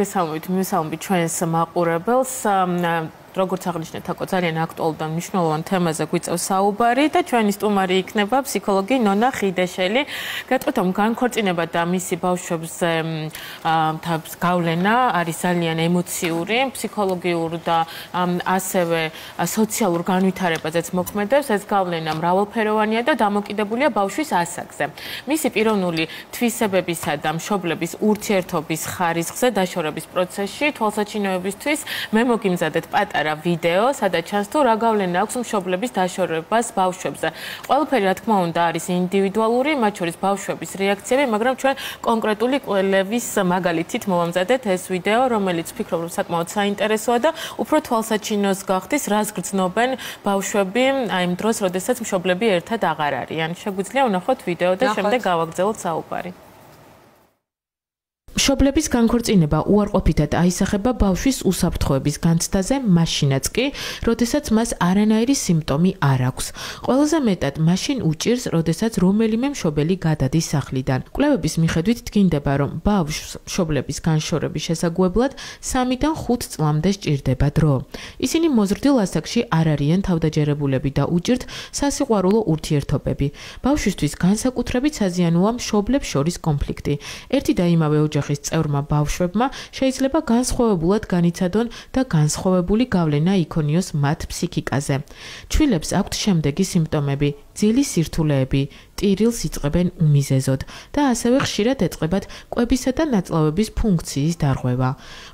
მოგესალმებით ჩვენს მაყურებელს. როგორც აღნიშნეთ, აკო ძალიან აქტუალურ და მნიშვნელოვან თემაზე გვიწევს საუბარი და ჩვენი სტუმარი იქნება ფსიქოლოგი ნონა ხიდეშელი. გეტყვით, რომ განქორწინება და მისი ბავშვებზე გავლენა არის ძალიან ემოციური, ფსიქოლოგიურ და ასევე სოციალურ განვითარებაზეც მოქმედებს. ეს გავლენა მრავალფეროვანია და დამოკიდებულია ბავშვის ასაკზე. მისი პიროვნული თვისებებისა და მშობლების ურთიერთობის ხარისხზე დაშორების პროცესში თვალსაჩინოებისთვის მე მოგიმზადეთ პატარა ვიდეო, სადაც ჩანს თუ რა გავლენა აქვს მშობლების დაშორებას ბავშვებზე. ყველაფერი რა თქმა უნდა არის ინდივიდუალური, მათ შორის ბავშვების რეაქციები, მაგრამ ჩვენ კონკრეტული კვლევის მაგალითით მოვამზადეთ ეს ვიდეო, რომელიც ვფიქრობ, რომ საკმაოდ საინტერესოა და უფრო თვალსაჩინოს გახდის, რას გრძნობენ ბავშვები აი იმ დროს, როდესაც მშობლები ერთად აღარ არიან. შეგვიძლია ვნახოთ ვიდეო და შემდეგ გავაგრძელოთ საუბარი. მშობლების განქორწინება უარყოფითად აისახება ბავშვის უსაფრთხოების განცდაზე, მაშინაც კი, როდესაც მას არანაირი სიმპტომი არ აქვს. ყველაზე მეტად მაშინ უჭირს, როდესაც რომელიმე მშობელი გადადის სახლიდან. კვლევების მიხედვით დგინდება, რომ ბავშვს მშობლების განშორების შესაძლებლად 3-დან 5 წლამდე სჭირდება დრო. ისინი მოზრდილ ასაკში არ არიან თავდაჯერებულები და უჭირთ სასიყვარულო ურთიერთობები. ბავშვისთვის განსაკუთრებით საზიანოა მშობლებს შორის კონფლიქტი. ერთი და იმავე ოჯახის წევრმა ბავშვებმა შეიძლება განსხვავებულად განიცადონ და განსხვავებული გავლენა იქონიოს მათ ფსიქიკაზე. ჩვილებს აქვთ შემდეგი სიმპტომები: ძილი სირთულეები, ტირილს იწყებენ უმიზეზოდ და ასევე ხშირად ეწყებათ კვებისა და ნაწლავების ფუნქციის დარღვევა.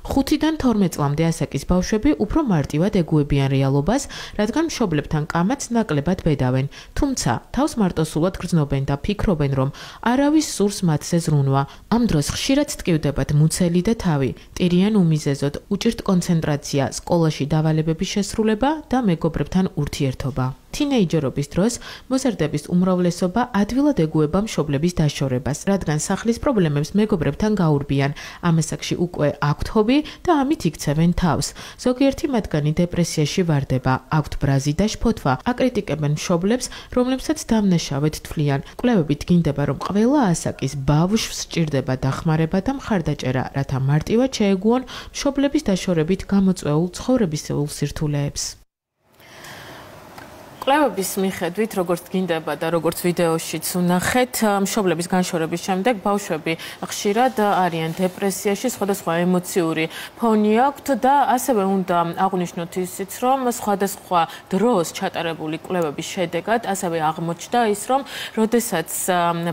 5-დან 12 წლამდე ასაკის ბავშვები უფრო მარტივად ეგუებიან რეალობას, რადგან მშობლებთან კამათს ნაკლებად ბედავენ, თუმცა თავს მარტოსულად გრძნობენ და ფიქრობენ, რომ არავის სურს მათზე ზრუნვა. ამ დროს ხშირად ტკივდებათ მუცელი და თავი, ტირიან უმიზეზოდ, უჭირთ კონცენტრაცია, სკოლაში დავალებების შესრულება და მეგობრებთან ურთიერთობა. თინეიჯერობის დროს მოზარდების უმრავლესობა ადვილად ეგუება მშობლების დაშორებას, რადგან სახლის პრობლემებს მეგობრებთან გაურბიან. ამ ასაკში უკვე აქვთ ჰობი და ამით იქცევენ თავს. ზოგიერთი მათგანი დეპრესიაში ვარდება, აქვთ ბრაზი და შფოთვა, აკრიტიკებენ მშობლებს, რომლებსაც დამნაშავედ თვლიან. კვლევები დგინდება, რომ ყველა ასაკის ბავშვს სჭირდება დახმარება და მხარდაჭერა, რათა მარტივად შეეგუონ მშობლების დაშორებით გამოწვეულ ცხოვრებისეულ სირთულეებს. კვლევების მიხედვით, როგორც დგინდება და როგორც ვიდეოშიც ვნახეთ, მშობლების განშორების შემდეგ ბავშვები ხშირად არიან დეპრესიაში, სხვადასხვა ემოციური ფონი აქვთ და ასევე უნდა აღვნიშნოთ ისიც, რომ სხვადასხვა დროს ჩატარებული კვლევების შედეგად ასევე აღმოჩნდა ის, რომ როდესაც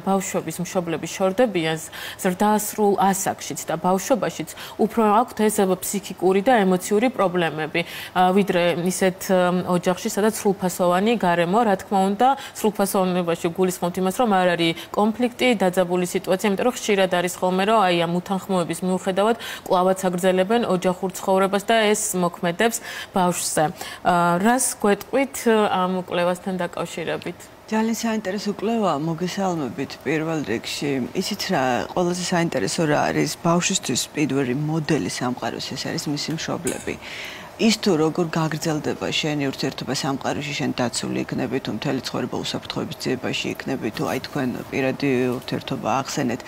ბავშვების მშობლები შორდებიან ზრდასრულ ასაკშიც და ბავშვობაშიც უფრო აქვთ ეს ფსიქიკური და ემოციური პრობლემები, ვიდრე ისეთ ოჯახში, სადაც სრულფასოვანი გარემო, რა თქმა უნდა, სრულფასოვნებაში გულისხმობთ იმას, რომ არ არის კონფლიქტი, დაძაბული სიტუაცია, იმიტომ რომ ხშირად არის ხოლმე, რომ აი ამ უთანხმოების მიუხედავად კვლავაც აგრძელებენ ოჯახურ ცხოვრებას და ეს მოქმედებს ბავშვზე. რას გვეტყვით ამ კვლევასთან დაკავშირებით? ძალიან საინტერესო კვლევა, მოგესალმებით პირველ რიგში. ისიც რა, ყველაზე საინტერესო რა არის ბავშვისთვის პირველი მოდელი სამყაროს, ეს არის მისი მშობლები. ის თუ როგორ გაგრძელდება შენი ურთიერთობა სამყაროში, შენ დაცული იქნები თუ მთელი ცხოვრება უსაფრთხოების ძიებაში იქნები თუ აი თქვენ პირადი ურთიერთობა ახსენეთ.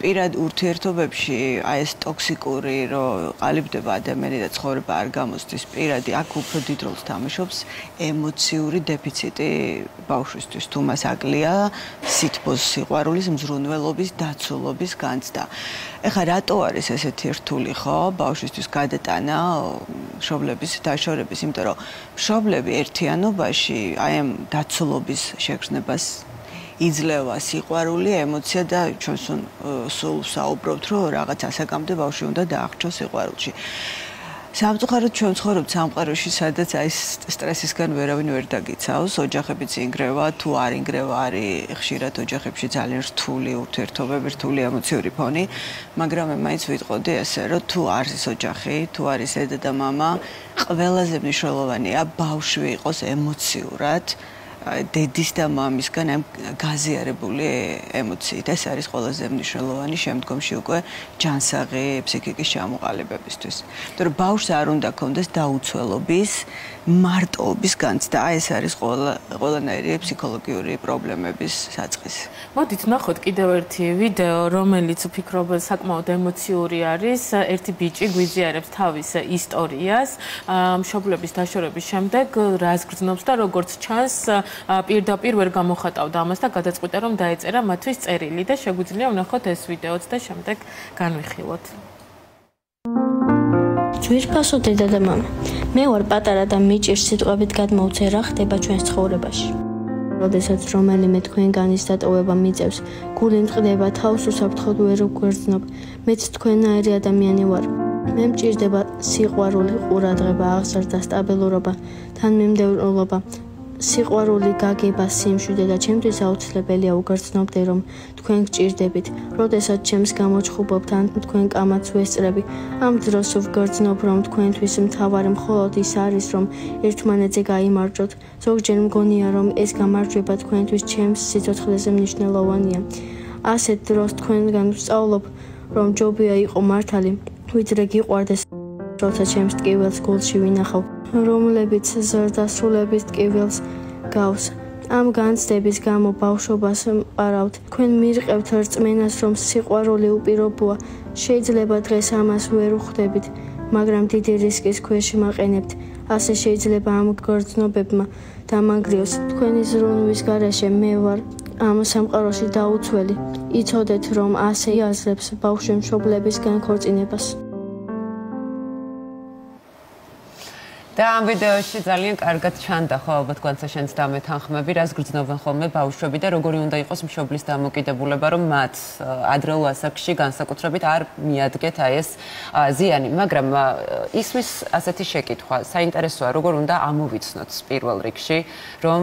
პირად ურთიერთობებში აი ეს ტოქსიკური რომ ყალიბდება ადამიანი და ცხოვრება არ გამოსდის პირადი, აქ უფრო დიდ როლს თამაშობს ემოციური დეფიციტი ბავშვისთვის, თუ მას აკლია სითბოს, სიყვარულის, მზრუნველობის, დაცულობის განცდა. ეხლა რატო არის ესეთი რთული ხო ბავშვისთვის გადატანა მშობლების დაშორების, იმიტომ რომ მშობლები ერთიანობაში აი ამ დაცულობის შეგრძნებას იძლევა სიყვარული, ემოცია და ჩვენ სულ საუბრობთ, რომ რაღაც ასაკამდე ბავშვი უნდა დაახრჩოს სიყვარულში. სამწუხაროდ ჩვენ ცხოვრობთ სამყაროში, სადაც აი სტრესისგან ვერავინ ვერ დაგიცავს, ოჯახებიც ინგრევა, თუ არ ინგრევა, არის ხშირად ოჯახებში ძალიან რთული ურთიერთობები, რთული ემოციური ფონი, მაგრამ მე მაინც ვიტყოდი ესე, რომ თუ არის ოჯახი, თუ არის დედა და მამა, ყველაზე მნიშვნელოვანია ბავშვი იყოს ემოციურად დედის და მამისგან ამ გაზიარებული ემოციით. ეს არის ყველაზე მნიშვნელოვანი შემდგომში უკვე ჯანსაღი ფსიქიკის ჩამოყალიბებისთვის. იმიტომ რომ ბავშვს არ უნდა ქონდეს დაუცველობის, მარტოობის განცდა. ეს არის ყველანაირი ფსიქოლოგიური პრობლემების საწყისი. მოდით ნახოთ კიდევ ერთი ვიდეო, რომელიც ვფიქრობ საკმაოდ ემოციური არის. ერთი ბიჭი გვიზიარებს თავის ისტორიას, მშობლების დაშორების შემდეგ რას გრძნობს და როგორც ჩანს, პირდაპირ ვერ გამოხატავდა ამას და გადაწყვიტა რომ დაეწერა მათთვის წერილი და შეგვიძლია ვნახოთ ეს ვიდეოც და შემდეგ განვიხილოთ. ძვირფასო დედა და მამა. მე ვარ პატარა და მიჭირს სიტყვებით გადმოვცე რა ხდება ჩვენს ცხოვრებაში. როდესაც რომელიმე თქვენგანის დატოვება მიწევს, გული მწყდება, თავს უსაფრთხოდ ვერ გვგრძნობ. მეც თქვენნაირი ადამიანი ვარ. მე მჭირდება სიყვარული, ყურადღება, აღზრდა, სტაბილურობა, თანმიმდევრულობა. სიყვარული, გაგება, სიმშვიდე და ჩემთვის აუცილებელია უგრძნობდე რომ თქვენ გჭირდებით. როდესაც ჩემს გამოჩხუბობთ ან თქვენ კამათს ვესწრები, ამ დროს ვგრძნობ რომ თქვენთვის მთავარი მხოლოდ ის არის რომ ერთმანეთზე გაიმარჯვოთ. ზოგჯერ მგონია რომ ეს გამარჯვება თქვენთვის ჩემს სიცოცხლეზე მნიშვნელოვანია. ასეთ დროს თქვენგან ვსწავლობ რომ ჯობია იყო მართალი, ვიდრე გიყვარდეს, როცა ჩემს ტკივილს გულში ვინახავ. რომლებიც ზრდასრულების ტკივილს გავს. ამ განცდების გამო ბავშვობას მყარავთ. თქვენ მირყევთ რწმენას, რომ სიყვარული უპირობოა. შეიძლება დღეს ამას ვერ უხდებით, მაგრამ დიდი რისკის ქვეშ მაყენებთ. ასე შეიძლება ამ გრძნობებმა დამანგრიოს. თქვენი ზრუნვის გარეშე მე ვარ ამ სამყაროში დაუცველი. იცოდეთ, რომ ასე იაზრებს ბავშვი მშობლებისგან ქორწინებას. და ამ ვიდეოში ძალიან კარგად ჩანდა ხო ალბათ განსაშენს დამეთანხმები, რას გრძნობენ ხოლმე ბავშვები და როგორი უნდა იყოს მშობლის დამოკიდებულება, რომ მათ ადრეულ ასაკში განსაკუთრებით არ მიადგეთ აი ეს ზიანი, მაგრამ ისმის ასეთი შეკითხვა, საინტერესოა, როგორ უნდა ამოვიცნოთ პირველ რიგში, რომ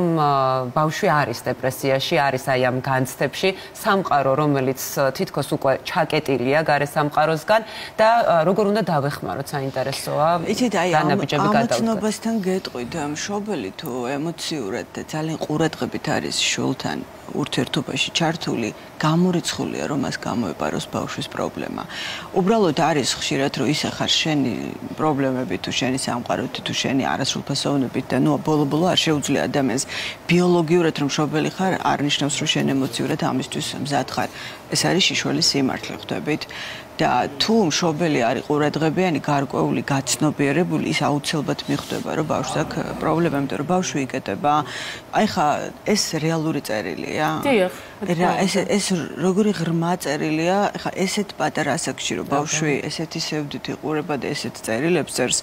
ბავშვი არის დეპრესიაში, არის აი ამ განცდებში, სამყარო, რომელიც თითქოს უკვე ჩაკეტილია გარე სამყაროსგან და როგორ უნდა დავეხმაროთ, საინტერესოა. იცით, აი განავითაროთ ნობასთან გეტყვით მშობელი თუ ემოციურად და ძალიან ყურადღებით არის შულთან ურთიერთობაში ჩართული, გამორიცხულია რომ მას გამოეპაროს ბავშვის პრობლემა. უბრალოდ არის ხშირად რომ ისე ხარ შენი პრობლემები თუ შენი სამყაროთი თუ შენი არასრულფასოვნებით და ნუ ბოლო-ბოლო არ შეუძლია ადამიანს ბიოლოგიურად რომ მშობელი ხარ არ ნიშნავს რომ შენ ემოციურად ამისთვის მზად ხარ. ეს არის შიშველი სიმართლე ხვდებით. და თუ მშობელი არის ყურადღებიანი, გარკვეული, გაცნობიერებული, ის აუცილებლად მიხვდება, რომ ბავშვს აქვს პრობლემა, იმიტომ რომ ბავშვი იკეტება. აი ხა ეს რეალური წერილია. დიახ. ეს როგორი ღრმა წერილია, ხა ესეთ პატარა ასაკში რომ ბავშვი ესეთი სევდით იყურება და ესეთ წერილებს წერს,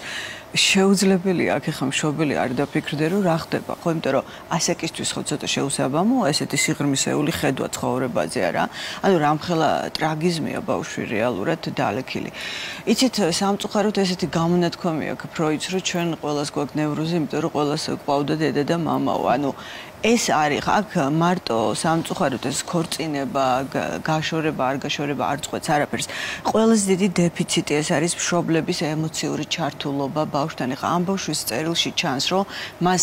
შეუძლებელია აქ ხა მშობელი არ დაფიქრდე რომ რა ხდება, ხო, იმიტომ რომ ასაკისთვის ხო ცოტა შეუსაბამოა ესეთი სიღრმისეული ხედვა ცხოვრებაზე არა. ანუ რამხელა ტრაგიზმია ბავშვი რეალურად დალექილი. იცით, სამწუხაროდ ესეთი გამონათქვამი აქვს ფროიდს, რომ ჩვენ ყველას გვაქვს ნევროზი, იმიტომ რომ ყველას გვყავდა დედა და მამაო. ანუ ეს არის აქ მარტო სამწუხაროდ ეს ქორწინება, გაშორება, არ გაშორება არ წყვეტს არაფერს. ყველაზე დიდი დეფიციტი ეს არის მშობლების ემოციური ჩართულობა ბავშვთან. ეხლა ამ ბავშვის წერილში ჩანს, რომ მას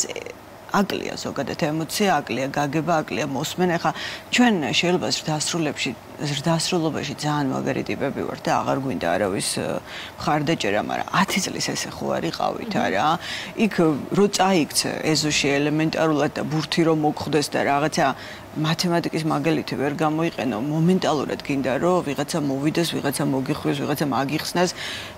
აკლია ზოგადად ემოცია, აკლია გაგება, აკლია მოსმენა. ეხლა ჩვენ შეიძლება ზრდასრულობაში ძალიან მაგარი ტიპები ვართ და აღარ გვინდა არავის მხარდაჭერა, მაგრამ 10 წლის ესე ხო არიყავით არა? იქ რო წაიქცე ეზოში ელემენტარულად და ბურთი რომ მოგხვდეს და რაღაცა მათემატიკის მაგალითი ვერ გამოიყენო, მომენტალურად გინდა რომ ვიღაცა მოვიდეს, ვიღაცა მოგიხვიოს, ვიღაცა მაგიხსნას,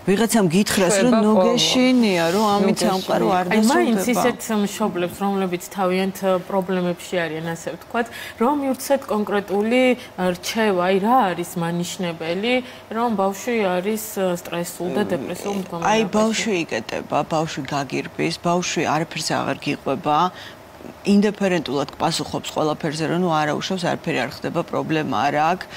ვიღაცამ გითხრას რომ ნოგეშინია, რომ ამით სამყარო არ დასრულდება. აი მაინც ისეთ მშობლებს, რომლებიც თავიანთ პრობლემებში არიან, ასე ვთქვათ, რომ მივრცეთ კონკრეტული რჩევა, აი რა არის მანიშნებელი, რომ ბავშვი არის სტრესულ და დეპრესიულ მდგომარეობაში. აი ბავშვი იკეტება, ბავშვი გაგირბის, ბავშვი არაფერს აღარ გიყვება. ინდიფერენტულად პასუხობს ყველაფერზე, რომ ნუ არა უშავს, არაფერი არ ხდება, პრობლემა არ აქვს.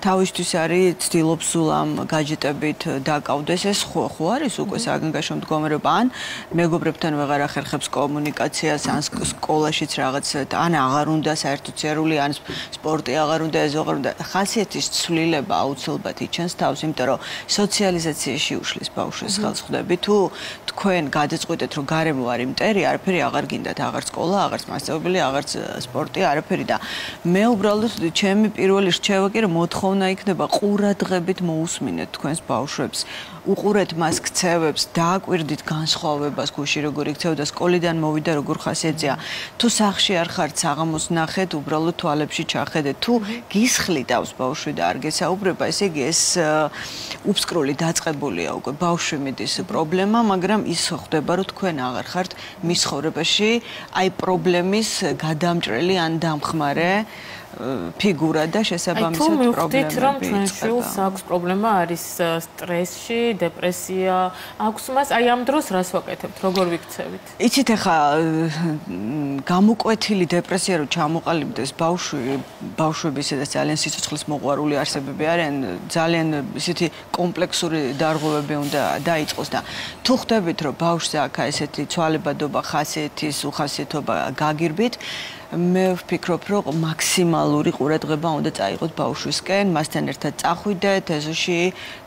თავისთვის არის ცდილობს სულ ამ გაჯეტებით დაკავდეს, ეს ხო არის უკვე საგანგაშო მდგომარეობა, ან მეგობრებთან ვეღარ ახერხებს კომუნიკაციას, ან სკოლაშიც რაღაც, ან აღარ უნდა საერთოდ სერული, ან სპორტი აღარ უნდა, ეს აღარ უნდა. ხასიათის ცვლილება აუცილებლად იჩენს თავს, იმიტომ რომ სოციალიზაციაში უშლის ბავშვს ხელს ხვდები, თუ თქვენ გადაწყვეტეთ, რომ გარემო არის მტერი, არაფერი აღარ გინდათ, აღარ სკოლა, აღარ მასწავლებელი, აღარ სპორტი, არაფერი და მე უბრალოდ ჩემი პირველი რჩევა კი რომ მოთხოვნა იქნება ყურადღებით მოусმინეთ თქვენს ბავშვებს. უყურეთ მას ქცევებს, დააკვირდით განსხვავებას გუში როგორ იქცევდა, სკოლიდან მოვიდა როგორ ხასიათზეა. თუ სახლში არ ხართ, საღამოს ნახეთ, უბრალოდ თვალებში ჩახედეთ. თუ გისხლითავს ბავშვი და არ გესაუბრება, ესე იგი ეს უფსკრული დაწყებულია უკვე ბავშვი მიდის პრობლემა, მაგრამ ის ხდება რომ თქვენ აღარ ხართ მის ცხოვრებაში აი პრობლემის გადამჭრელი ან დამხმარე ფიგურა და შესაბამისად პრობლემები. თუ მივხვდით რომ ჩვენ შვილს აქვს პრობლემა არის სტრესში, დეპრესია, აქვს მას აი ამ დროს რას ვაკეთებთ, როგორ ვიქცევით? იცით ახლა გამოკვეთილი დეპრესია რო ჩამოყალიბდეს ბავშვები სადაც ძალიან სიცოცხლის მოყვარული არსებები არიან, ძალიან ისეთი კომპლექსური დარღვევები უნდა დაიწყოს და თუ ხვდებით რომ ბავშვზე აქ ესეთი ცვალებადობა, ხასიათის უხასიათობა გაგირბით, მე ვფიქრობ, რომ მაქსიმალური ყურადღება უნდა წაიღოთ ბავშვისკენ, მასთან ერთად წახვიდეთ, ეზოში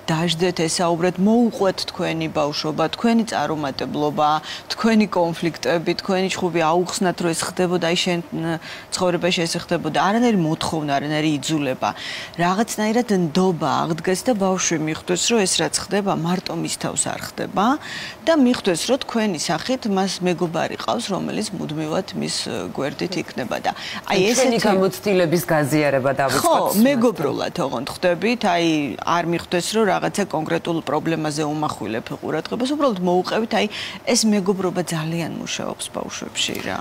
დაждეთ, ესაუბრეთ, მოუყვეთ თქვენი ბავშვობა, თქვენი წარუმატებლობა, თქვენი კონფლიქტები, თქვენი ჩხუბი აუხსნათ, რომ ეს ხდებოდა, აი შენ ცხოვრებაში ეს ხდებოდა, არანაირი მოთხოვნა, არანაირი იძულება. რაღაცნაირად ნდობა აღდგეს და ბავშვი მიხვდეს, რომ ეს რაც ხდება, მარტო მის თავს არ ხდება და მიხვდეს, რომ თქვენი სახით მას მეგობარი ყავს, რომელიც მუდმივად მის გვერდით იქნება და აი ესეთი გამოცდილების გაზიარება დავიწყოთ. ხო, მეგობრულად ოღონდ ხვდებით, აი არ მიხვდეს, რომ რაღაცა კონკრეტულ პრობლემაზე უმახვილებ ყურადღებას, უბრალოდ მოუყევით, აი ეს მეგობრობა ძალიან მუშაობს ბავშვებში რა.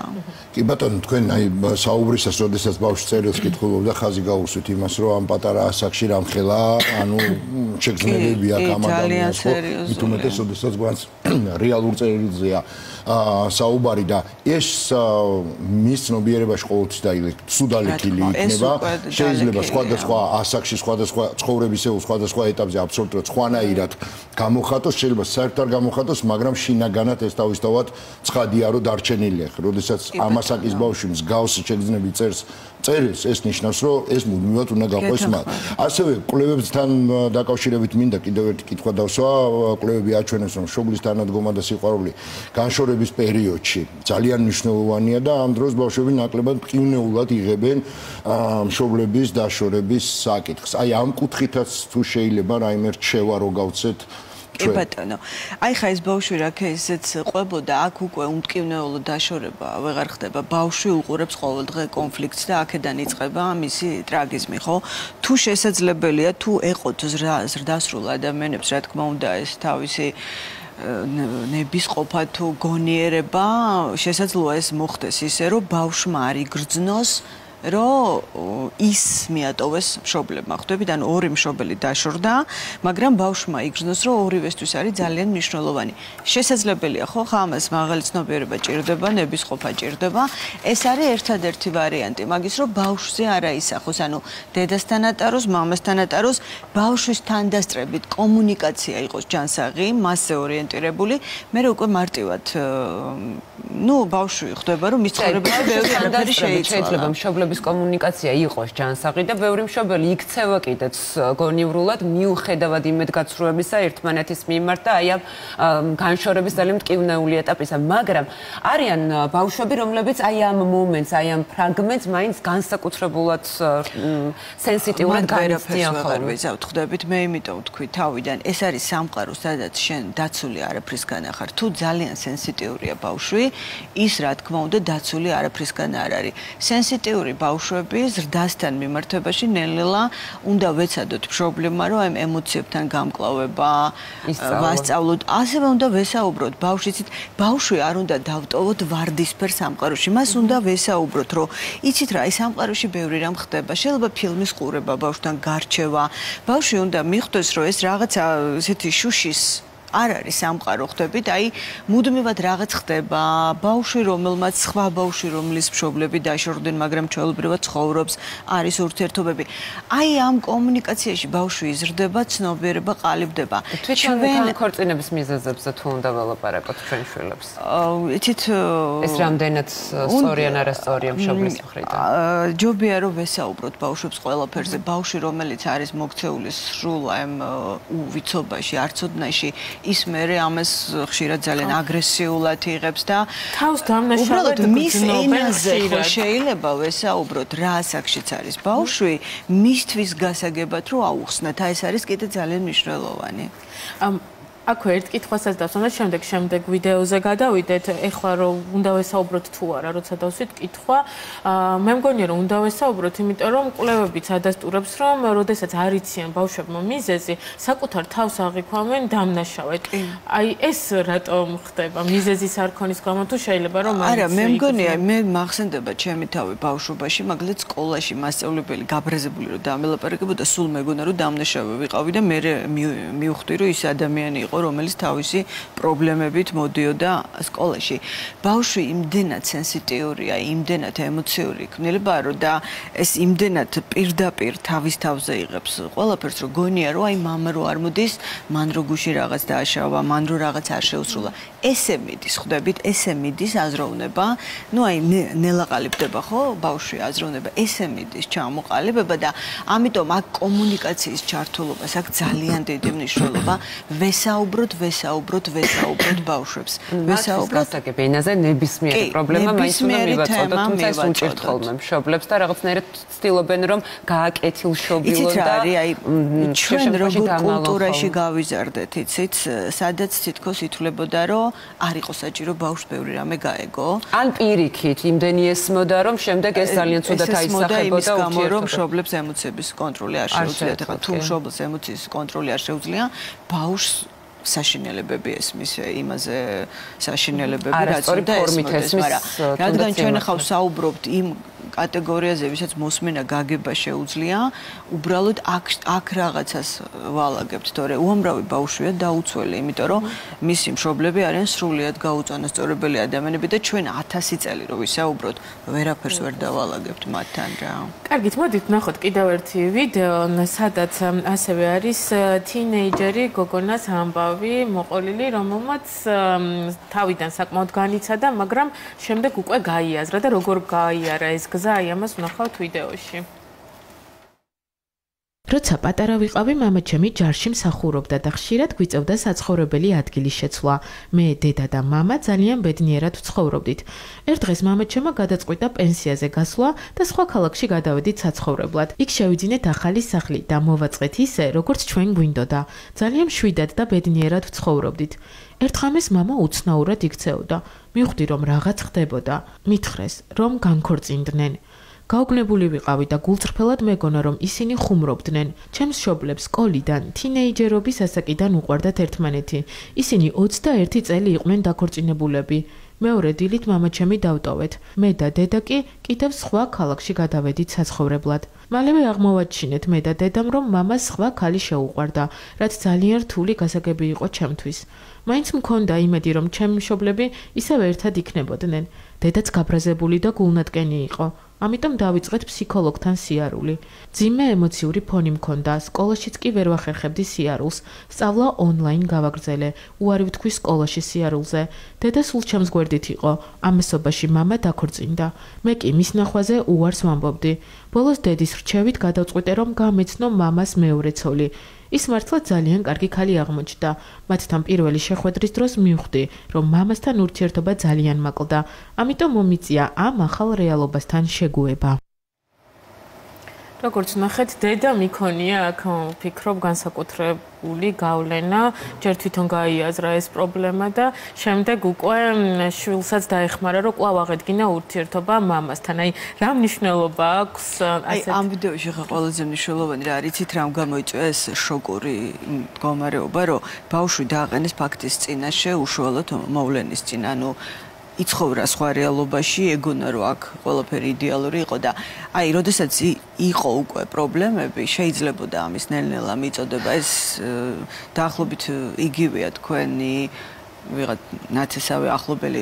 კი ბატონო, თქვენ აი საუბრისას, როდესაც ბავშვს წერილს კითხულობდა, ხაზი გაუსვით იმას, რომ ამ პატარა ასაკში რამხელა, ანუ შეგრძნებები აქვს ამ ადამიანს, მით უმეტეს, როდესაც გვანს რეალურ წერილზეა საუბარი და ეს მის ცნობიერებაში ყოველთვის სუდალექილი იქნება. შეიძლება სხვადასხვა ასაკში, სხვადასხვა ცხოვრებისეულ სხვადასხვა ეტაპზე აბსოლუტურად სხვანაირად გამოხატოს, შეიძლება საერთოდ არ გამოხატოს, მაგრამ შინაგანად ეს თავისთავად ცხადია, რომ დარჩენილია. როდესაც ამ ასაკის ბავშვი მსგავსი შეგრძნები წერილს, ეს ნიშნავს, რომ ეს მუდმივად უნდა გაყვეს მათ. ასევე კვლევებთან დაკავშირებით მინდა კიდევ ერთი კითხვა დავსვა. კვლევები აჩვენებს, რომ მშობლის თანადგომა და სიყვარული განშორების პერიოდში ძალიან მნიშვნელოვანია და ამ დროს ბავშვები ნაკლებად მყინვარულად იღებენ მშობლების დაშორების საკითხს. აი ამ კუთხითაც თუ შეიძლება რაიმე რჩევა რო გავცეთ კი ბატონო. აი ხა ეს ბავშვი რა ქეისეც ყვებოდა, აქ უკვე უმტკივნეულო დაშორება ვეღარ ხდება. ბავშვი უყურებს ყოველდღე კონფლიქტს და აქედან იწყება მისი ტრაგიზმი, ხო? თუ შესაძლებელია, თუ ეყოთ ზრდასრულ ადამიანებს, რა თქმა უნდა, ეს თავისი ნების ყოფა თუ გონიერება, შესაძლოა ეს მოხდეს ისე, რომ ბავშვმა არ იგრძნოს რომ ის მიატოვეს მშობლებმა. ხვდებით, ან ორი მშობელი დაშორდა, მაგრამ ბავშვმა იგრძნოს, რომ ორივესთვის არის ძალიან მნიშვნელოვანი. შესაძლებელია, ხო, ამას მაღალი ცნობიერება ჭირდება, ნების ყოფა ჭირდება. ეს არის ერთადერთი ვარიანტი, მაგის რომ ბავშვზე არ აისახოს, ანუ დედასთან ატაროს, მამასთან ატაროს, ბავშვის თანდასწრებით კომუნიკაცია იყოს ჯანსაღი, მასზე ორიენტირებული, მე უკვე მარტივად ბავშვი ხვდება, რომ მის ცხოვრებაში ბევრი არაფერი შეიძლება მშობლების კომუნიკაცია იყოს ჯანსაღი და ბევრი მშობელი იქცევა კიდეც გონივრულად მიუხედავად იმედგაცრუებისა ერთმანეთის მიმართ და აი ამ განშორების ძალიან მტკივნეული ეტაპისა, მაგრამ არიან ბავშვები, რომლებიც აი ამ მომენტს, აი ამ ფრაგმენტს მაინც განსაკუთრებულად სენსიტიურად განიცდიან ხოლმე. ხვდებით, მე იმიტომ ვთქვი თავიდან, ეს არის სამყარო, სადაც შენ დაცული არაფრისგან ახარ. თუ ძალიან სენსიტიურია ბავშვი, ის რა თქმა უნდა დაცული არაფრისგან არ არის. სენსიტიური ბავშვები ზრდასთან მიმართებაში ნელ-ნელა უნდა ვეცადოთ მშობლებმა, რომ აი ემოციებთან გამკლავება, ვასწავლოთ, ასევე უნდა ვესაუბროთ ბავშვით, ბავშვი არ უნდა დავტოვოთ ვარდისფერ სამყაროში, მას უნდა ვესაუბროთ, რომ იცით რა, აი სამყაროში ბევრი რამ ხდება, შეიძლება ფილმის ყურება, ბავშვთან გარჩევა, ბავშვი უნდა მიხვდეს, რომ ეს რაღაცა ესეთი შუშის არ არის სამყარო ხდებით, აი მუდმივად რაღაც ხდება, ბავშვი რომელმაც სხვა ბავშვი რომლის მშობლები დაშორდნენ, მაგრამ ჩვეულებრივად ცხოვრობს, არის ურთიერთობები. აი ამ კომუნიკაციაში ბავშვი იზრდება, ცნობიერება ყალიბდება. ჩვენ განქორწინების მიზეზებზე თუ უნდა ველაპარაკოთ ჩვენ შვილებს. იცით ეს რამდენად სწორია ან არასწორია მშობლის მხრიდან. ჯობია რომ ვესაუბროთ ბავშვებს ყველაფერზე. ბავშვი რომელიც არის მოქცეული სრულ ამ უვიცობაში, არცოდნაში ის მერე ამას ხშირად ძალიან აგრესიულად იღებს და თავს დამნაშავედ მის ენაზე ხო შეიძლება ვესაუბროთ რა ასაკშიც არის ბავშვი მისთვის გასაგებად რომ აუხსნათ აი ეს არის კიდე ძალიან მნიშვნელოვანი აქვე ერთ კითხვასაც დავსვამდა, შემდეგ ვიდეოზე გადავიდეთ. ეხლა რომ უნდა ვესაუბროთ თუ არა, როცა დავსვით კითხვა, მე მგონია რომ უნდა ვესაუბროთ, იმიტომ რომ კვლევებიც ადასტურებს, რომ როდესაც არ იციან ბავშვებმა მიზეზი, საკუთარ თავს აღიქვამენ დამნაშავედ. აი ეს რატომ ხდება? მიზეზის არ ქონის გამო თუ შეიძლება რომ არა, მე მგონია, მე მახსენდება ჩემი თავი ბავშვობაში, მაგალითად სკოლაში მასწავლებელი გაბრაზებული რომ დამელაპარაკებოდა, სულ მეგონა რომ დამნაშავე ვიყავი და მე მივხვდი რომ ის ადამიანი იყო რომელიც თავისი პრობლემებით მოდიოდა სკოლაში. ბავშვი იმდენად სენსიტიურია, იმდენად ემოციური ქმნილებაა, რომ და ეს იმდენად პირდაპირ თავის თავზე იღებს ყველაფერს, რომ გონია, რომ აი მამა რო არ მოდის, მან რო გუში რაღაც დააშავა, მან რო რაღაც არ შეუსრულა. ესე მიდის, ხვდებით, ესე მიდის აზროვნება. ნუ აი ნელაყალიბდება ხო, ბავშვი აზროვნება, ესე მიდის ჩამოყალიბება და ამიტომ აქ კომუნიკაციის ჩართულობას აქ ძალიან დიდი მნიშვნელობა ვესაუბროთ ბავშვებს. ვესაუბროთ ენაზე ნებისმიერი პრობლემა მაინც უნდა მივაწოდოთ, თუმცა ეს უჭირთ ხოლმე მშობლებს და რაღაცნაირად ცდილობენ რომ გააკეთილშობილონ და ჩვენ როგორ კულტურაში გავიზარდეთ, იცით, სადაც თითქოს ითვლებოდა რომ არ იყო საჭირო ბავშვს ბევრი რამე გაეგო. ან პირიქით იმდენი ესმოდა რომ შემდეგ ეს ძალიან ცუდად აისახებოდა ურთიერთობა. რომ მშობლებს ემოციების კონტროლი არ შეუძლიათ. ახლა თუ მშობლებს ემოციის კონტროლი არ შეუძლია, ბავშვს საშინელებები ესმის იმაზე საშინელებები რაც უნდა ესმოდეს, მაგრამ რადგან ჩვენ ახლა ვსაუბრობთ იმ კატეგორიაზე, ვისაც მოსმენა გაგება შეუძლია, უბრალოდ აქ რაღაცას ვალაგებთ, თორე უამრავი ბავშვია დაუცველი, იმიტომ რომ მისი მშობლები არიან სრულიად გაუწონასწორებელი ადამიანები და ჩვენ 1000 წელი რო ვისაუბროთ, ვერაფერს ვერ დავალაგებთ მათთან რა. კარგით, მოდით ნახოთ კიდევ ერთი ვიდეო, სადაც ასევე არის თინეიჯერი გოგონას ამბავი მოყოლილი, რომელმაც თავიდან საკმაოდ განიცადა, მაგრამ შემდეგ უკვე გაიაზრა და როგორ გაიარა ეს გზა, აი ამას ვნახავთ ვიდეოში. როცა პატარა ვიყავი, მამაჩემი ჯარში მსახურობდა და ხშირად გვიწევდა საცხოვრებელი ადგილის შეცვლა. მე, დედა და მამა ძალიან ბედნიერად ვცხოვრობდით. ერთ დღეს მამაჩემმა გადაწყვიტა პენსიაზე გასვლა და სხვა ქალაქში გადავედით საცხოვრებლად. იქ შევიძინეთ ახალი სახლი და მოვაწყეთ ისე, როგორც ჩვენ გვინდოდა. ძალიან მშვიდად და ბედნიერად ვცხოვრობდით. ერთ ღამეს მამა უცნაურად იქცეოდა. მივხვდი, რომ რაღაც ხდებოდა. მითხრეს, რომ განქორწინდნენ. გაუგნებული ვიყავი და გულწრფელად მეგონა, რომ ისინი ხუმრობდნენ. ჩემს მშობლებს სკოლიდან, თინეიჯერობის ასაკიდან უყვარდათ ერთმანეთი. ისინი 21 წელი იყვნენ დაქორწინებულები. მეორე დილით მამაჩემი დავტოვეთ. მე და დედა კი კიდევ სხვა ქალაქში გადავედით საცხოვრებლად. მალევე აღმოვაჩინეთ მე და დედამ, რომ მამას სხვა ქალი შეუყვარდა, რაც ძალიან რთული გასაგები იყო ჩემთვის. მაინც მქონდა იმედი, რომ ჩემი მშობლები ისევ ერთად იქნებოდნენ. დედაც გაბრაზებული და გულნატკენი იყო. ამიტომ დავიწყეთ ფსიქოლოგთან სიარული. ძიმე ემოციური ფონი მქონდა, სკოლაშიც კი ვერ ვახერხებდი სიარულს. სწავლა ონლაინ გავაგრძელე, უარი ვთქვი სკოლაში სიარულზე. დედა სულ ჩემს გვერდით იყო, ამასობაში მამა დაქორწინდა. მე კი მის ნახვაზე უარს ვამბობდი. ბოლოს დედის რჩევით გადავწყვიტე, რომ გამეცნო მამას მეორე ცოლი. ის მართლა ძალიან კარგი ქალი აღმოჩნდა. მათთან პირველი შეხვედრის დროს მივხვდი, რომ მამასთან ურთიერთობა ძალიან მაკლდა. ამიტომ მომიწია ამ ახალ რეალობასთან შეგუება. როგორც ნახეთ, დედა მიქონია აქ ვფიქრობ განსაკუთრებული გავლენა, ჯერ თვითონ გაიაზრა ეს პრობლემა და შემდეგ უკვე შვილსაც დაეხმარა, რომ კვლავ აღედგინა ურთიერთობა მამასთან. აი, რა მნიშვნელობა აქვს ასეთ? აი, ამ ვიდეოში ხა ყველაზე მნიშვნელოვანი რა არის, იცით რამ გამოიწვია ეს შოკური მდგომარეობა, რომ ბავშვი დააყენეს ფაქტის წინაშე უშუალოდ მოვლენის წინ, ანუ იცხოვრა სხვა რეალობაში, ეგონა რომ აქ ყველაფერი იდეალური იყო და აი, როდესაც იყო უკვე პრობლემები, შეიძლებოდა ამის ნელ-ნელა მიწოდება. ეს დაახლოებით იგივეა თქვენი ვიღაც ნაცესავე ახლობელი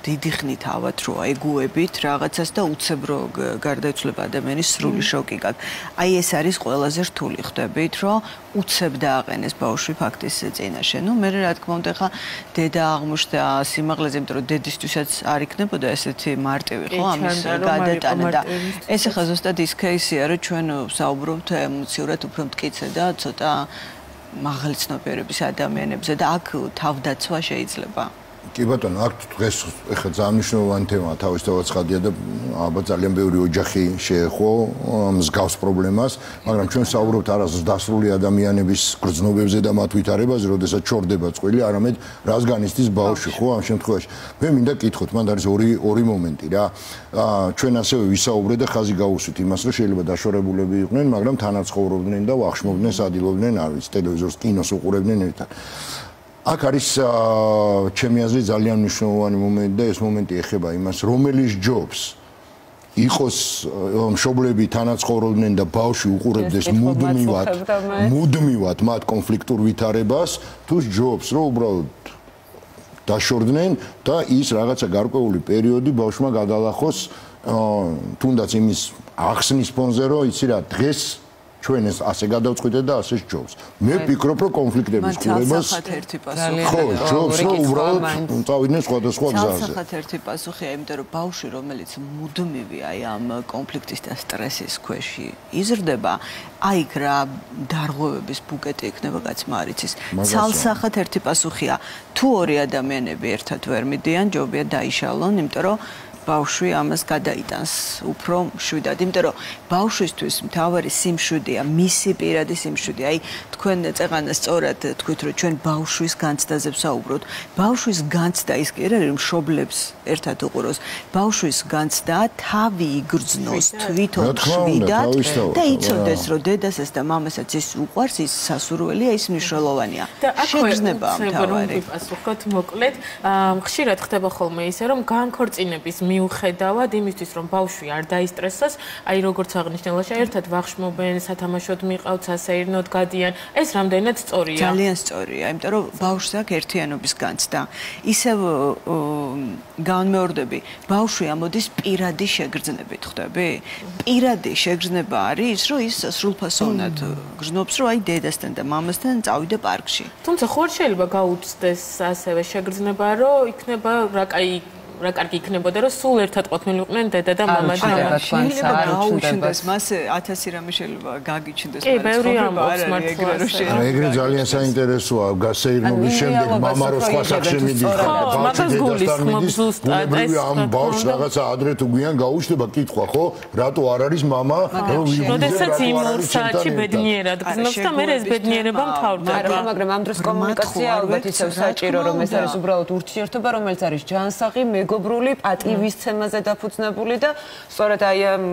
დიდი ხნით ავად როა ეგუებით რაღაცას და უცებ რო გარდაიცვლება ადამიანის სრული შოკი გაქვს. აი ეს არის ყველაზე რთული ხდებით, რომ უცებ დააყენეს ბავშვი ფაქტის წინაშე. ნუ მე რა თქმა უნდა ხა დედა აღმოჩნდა სიმაღლეზე, იმიტომ რომ დედისთვისაც არ იქნებოდა ესეთი მარტივი ხო ამის გადატანა და ეს ხა ზუსტად ის кейსია, რომ ჩვენ საუბრობთ ემოციურად უფრო მტკიცე და ცოტა მაღალი ცნობიერების ადამიანებზე და აქ თავდაცვა შეიძლება. კი ბატონო, აქ დღეს ეხლა ძალიან მნიშვნელოვანი თემაა, თავისთავად ცხადია და ალბათ ძალიან ბევრი ოჯახი შეეხო მსგავს პრობლემას, მაგრამ ჩვენ საუბრობთ არასდროს დასრული ადამიანების გრძნობებზე და მათ ვითარებაზე, როდესაც ჩორდება წყვილი, არამედ რას განიცდის ბავშვი, ხო, ამ შემთხვევაში. მე მინდა კითხოთ, მანდ არის ორი მომენტი რა. ჩვენ ასევე ვისაუბრეთ და ხაზი გავუსვით იმას, რომ შეიძლება დაშორებულები იყვნენ, მაგრამ თანაც ცხოვრობდნენ და ვახშმობდნენ, სადილობდნენ, არ ვიცი, ტელევიზორს, კინოს უყურებდნენ ერთად. აქ არის ჩემი აზრით ძალიან მნიშვნელოვანი მომენტი და ეს მომენტი ეხება იმას, რომელიც ჯობს იყოს მშობლები თანაც ცხოვრობდნენ და ბავშვი უყურებდეს მუდმივად მათ კონფლიქტურ ვითარებას, თუ ჯობს რომ უბრალოდ დაშორდნენ და ის რაღაცა გარკვეული პერიოდი ბავშვმა გადალახოს თუნდაც იმის ახსნის ფონზე, რომ იცი რა დღეს ჩვენ ეს ასე გადავწყვიტეთ და ასე ჯობს. მე ვფიქრობ, რომ კონფლიქტების ყურებას ხო, ჯობს, რომ უბრალოდ წავიდნენ სხვადასხვა გზაზე. ძალსახად ერთი პასუხია, იმიტომ რომ ბავშვი, რომელიც მუდმივი აი ამ კონფლიქტის და სტრესის ქვეშ იზრდება, აი რა დარღვევების ბუკეტი იქნება კაცმა არ იცის. ძალსახად ერთი პასუხია, თუ ორი ადამიანები ერთად ვერ მიდიან, ჯობია დაიშალონ, იმიტომ რომ ბავშვი ამას გადაიტანს უფრო მშვიდად, იმიტომ რომ ბავშვისთვის მთავარი სიმშვიდეა, მისი პირადი სიმშვიდე. აი, თქვენ წეღანა სწორად თქვით, რომ ჩვენ ბავშვის განცდაზე ვსაუბრობთ. ბავშვის განცდა ის კი არ არის, რომ მშობლებს ერთად უყუროს. ბავშვის განცდა თავი იგრძნოს თვითონ მშვიდად და იცოდეს, რომ დედასაც და მამასაც ის უყვარს, ის სასურველია, ის მნიშვნელოვანია. შეგრძნება მთავარი. პასუხოთ მოკლედ, ხშირად ხდება ხოლმე ისე, რომ განქორწინების მიუხედავად იმისთვის, რომ ბავშვი არ დაისტრესოს, აი როგორც აღნიშნულა, ერთად ვახშმობენ, სათამაშოდ მიყავთ, სასეირნოდ გადიან. ეს რამდენად სწორია? ძალიან სწორია, იმიტომ რომ ბავშვს აქვს ერთიანობის განცდა. ისევ განმეორდები, ბავშვი ამოდის პირადი შეგრძნებით, ხვდები? პირადი შეგრძნება არის, რომ ის სრულფასოვნად გრძნობს, რომ აი დედასთან და მამასთან წავიდე პარკში. თუმცა ხო არ შეიძლება გაუწდეს ასევე შეგრძნება, რომ იქნება რა კარგი იქნებოდა, რომ სულ ერთად ყოფნილიყვნენ დედა და მამა და შეიძლება გაუჩნდეს, მას 1000 რამე შეიძლება გაგიჩნდეს, მაგრამ ბევრი ამბობს მართლა. ეგრე ძალიან საინტერესოა, გასეირნობის შემდეგ მამა რო სხვა სახში მიდის, ბავშვი დედასთან მიდის, ბუნებრივია ამ ბავშვს რაღაცა ადრე თუ გვიან გაუჩნდება კითხვა, ხო? რატო არ არის მამა, რომ როდესაც იმ ორ საათში ბედნიერად გზნობს და მე ეს ბედნიერება მთავრდება. მაგრამ ამ დროს კომუნიკაცია ალბათ ისევ საჭირო, რომ ეს არის უბრალოდ ურთიერთობა, რომელიც არის ჯანსაღი, მეგობრული, პატივისცემაზე დაფუძნებული და სწორედ აი ამ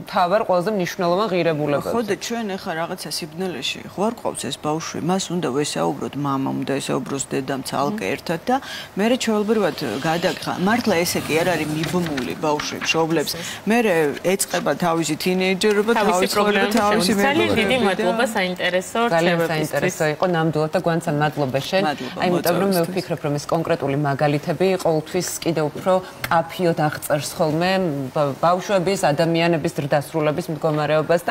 თავარ ყველაზე მნიშვნელოვან ღირებულებებს. ხო და ჩვენ ახლა რაღაცა სიბნელეში ხო არ ყავს ეს ბავშვი, მას უნდა ვესაუბროთ მამამ და ესაუბროს დედამ ცალკე ერთად და მე ჩვეულებრივად გადაგხა. მართლა ესე კი არ არის მიბმული ბავშვი მშობლებს. მე ეწყება თავისი თინეიჯერობა, თავისი პრობლემა, თავისი მეგობრები. ძალიან დიდი მადლობა საინტერესო საინტერესო იყო ნამდვილად და გვანცან მადლობა შენ. აი იმიტომ რომ მე ვფიქრობ რომ ეს კონკრეტული მაგალითები ყოველთვის კიდევ უფრო კაფიოდ აღწერს ხოლმე ბავშვების, ადამიანების ზრდასრულების მდგომარეობას.